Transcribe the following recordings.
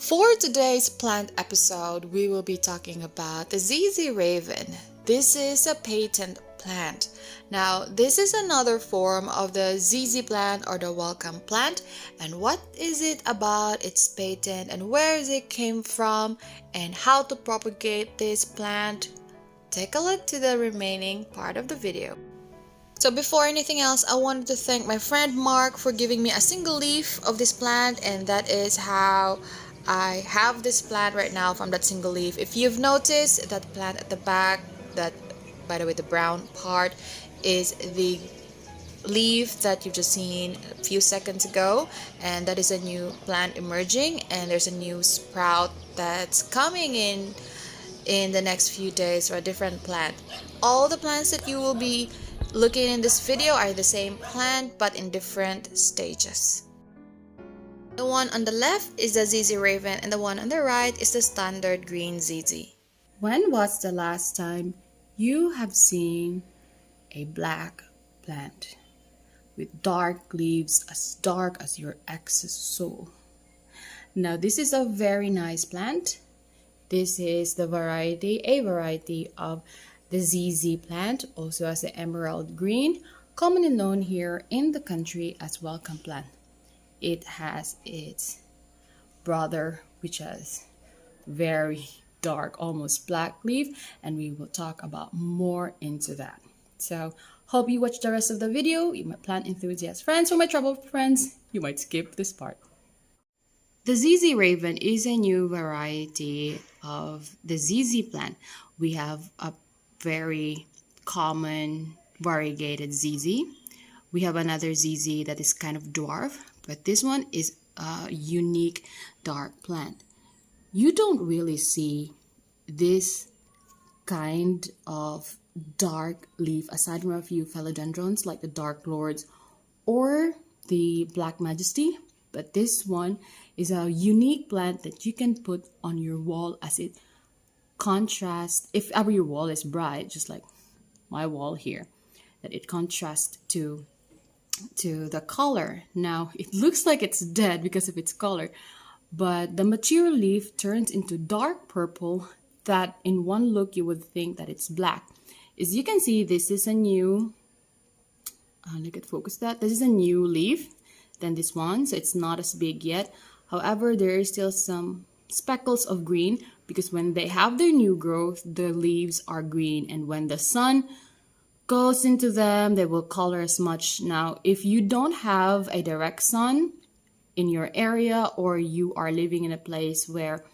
For today's plant episode, we will be talking about the zzraven. This is a patent plant. Now, this is another form of the ZZ plant or the welcome plant. And what is it about its patent and where it came from and how to propagate this plant? Take a look to the remaining part of the video. So before anything else, I wanted to thank my friend Mark for giving me a single leaf of this plant, and that is how I have this plant right now from that single leaf. If you've noticed that plant at the back, that by the way the brown part is the leaf that you've just seen a few seconds ago, and that is a new plant emerging, and there's a new sprout that's coming in the next few days for a different plant. All the plants that you will be looking in this video are the same plant but in different stages. The one on the left is the zzraven and the one on the right is the standard green ZZ. When was the last time you have seen a black plant with dark leaves as dark as your ex's soul? Now this is a very nice plant. This is a variety of the ZZ plant, also as the emerald green, commonly known here in the country as welcome plant. It has its brother, which has very dark, almost black leaf, and we will talk about more into that. So hope you watch the rest of the video. You my plant enthusiast friends, or my travel friends, you might skip this part. The zzraven is a new variety of the ZZ plant. We have a very common variegated ZZ. We have another ZZ that is kind of dwarf, but this one is a unique dark plant. You don't really see this kind of dark leaf aside from a few philodendrons like the dark lords or the black majesty, but this one is a unique plant that you can put on your wall as it contrasts, if ever your wall is bright, just like my wall here, that it contrasts to the color. Now it looks like it's dead because of its color, but the mature leaf turns into dark purple that in one look you would think that it's black. As you can see, this is a new look at focus that this is a new leaf than this one, so it's not as big yet. However, there is still some speckles of green because when they have their new growth, the leaves are green, and when the sun goes into them, they will color as much. Now, if you don't have a direct sun in your area, or you are living in a place where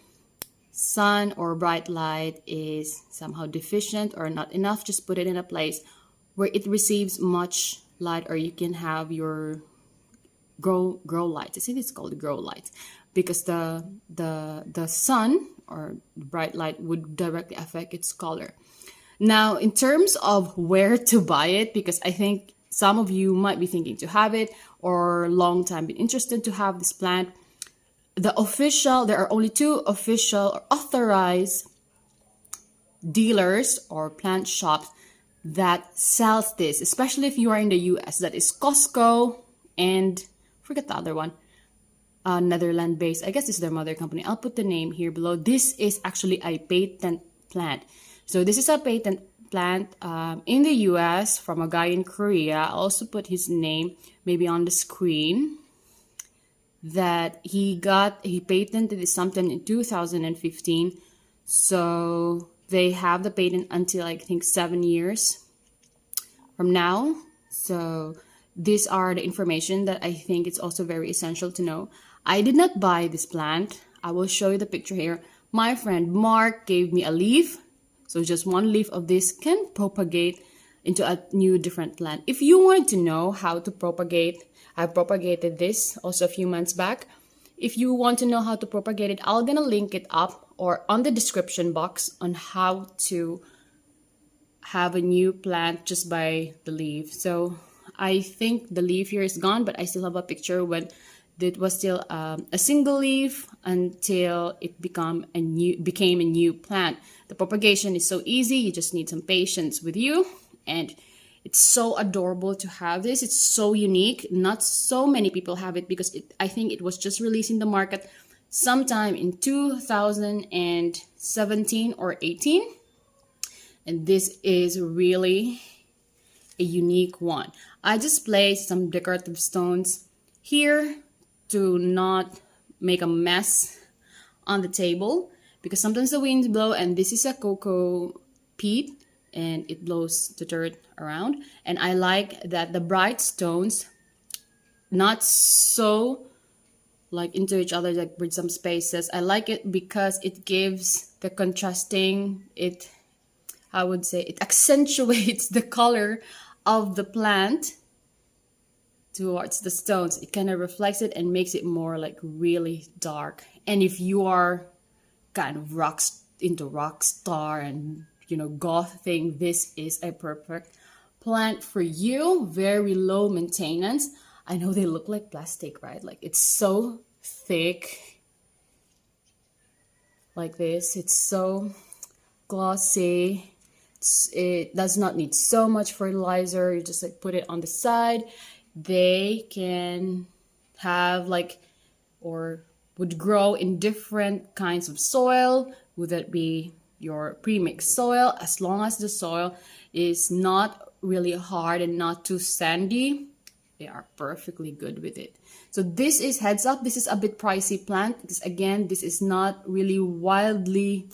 sun or bright light is somehow deficient or not enough, just put it in a place where it receives much light, or you can have your grow lights. I think it's called grow lights, because the sun or bright light would directly affect its color. Now, in terms of where to buy it, because I think some of you might be thinking to have it or long time been interested to have this plant, there are only two official or authorized dealers or plant shops that sells this, especially if you are in the US. That is Costco and forget the other one, Netherlands based. I guess this is their mother company. I'll put the name here below. This is actually a patent plant. So this is a patent plant in the US from a guy in Korea. I'll also put his name maybe on the screen. That he patented this sometime in 2015. So they have the patent until I think 7 years from now. So these are the information that I think it's also very essential to know. I did not buy this plant. I will show you the picture here. My friend Mark gave me a leaf. So just one leaf of this can propagate into a new different plant. If you want to know how to propagate, I propagated this also a few months back. If you want to know how to propagate it, I'm gonna link it up or on the description box on how to have a new plant just by the leaf. So I think the leaf here is gone, but I still have a picture when it was still a single leaf until it became a new plant. The propagation is so easy. You just need some patience with you, and it's so adorable to have this. It's so unique. Not so many people have it because I think it was just released in the market sometime in 2017 or 18. And this is really a unique one. I just placed some decorative stones here to not make a mess on the table, because sometimes the winds blow, and this is a cocoa peat and it blows the dirt around. And I like that the bright stones not so like into each other, like with some spaces. I like it because it gives the contrasting, it, I would say, it accentuates the color of the plant towards the stones. It kind of reflects it and makes it more like really dark. And if you are kind of into rock star and goth thing, this is a perfect plant for you. Very low maintenance. I know they look like plastic, right? Like it's so thick like this. It's so glossy. It does not need so much fertilizer. You just like put it on the side. They can have like, or would grow in different kinds of soil. Would that be your pre-mixed soil? As long as the soil is not really hard and not too sandy, they are perfectly good with it. So this is, heads up, this is a bit pricey plant, because again, this is not really wildly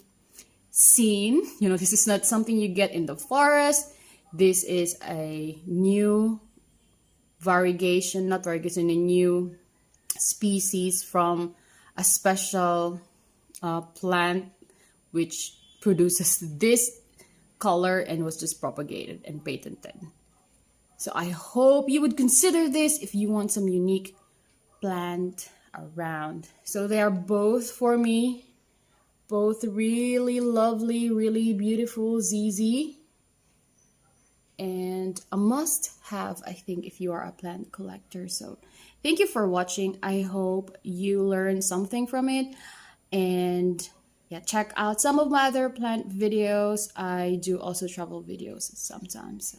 seen. This is not something you get in the forest. This is a new variegation, not variegation, a new species from a special plant which produces this color and was just propagated and patented. So I hope you would consider this if you want some unique plant around. So they are both, for me, both really lovely, really beautiful ZZ, and a must have, I think, if you are a plant collector. So thank you for watching. I hope you learned something from it. And yeah, check out some of my other plant videos. I do also travel videos sometimes. So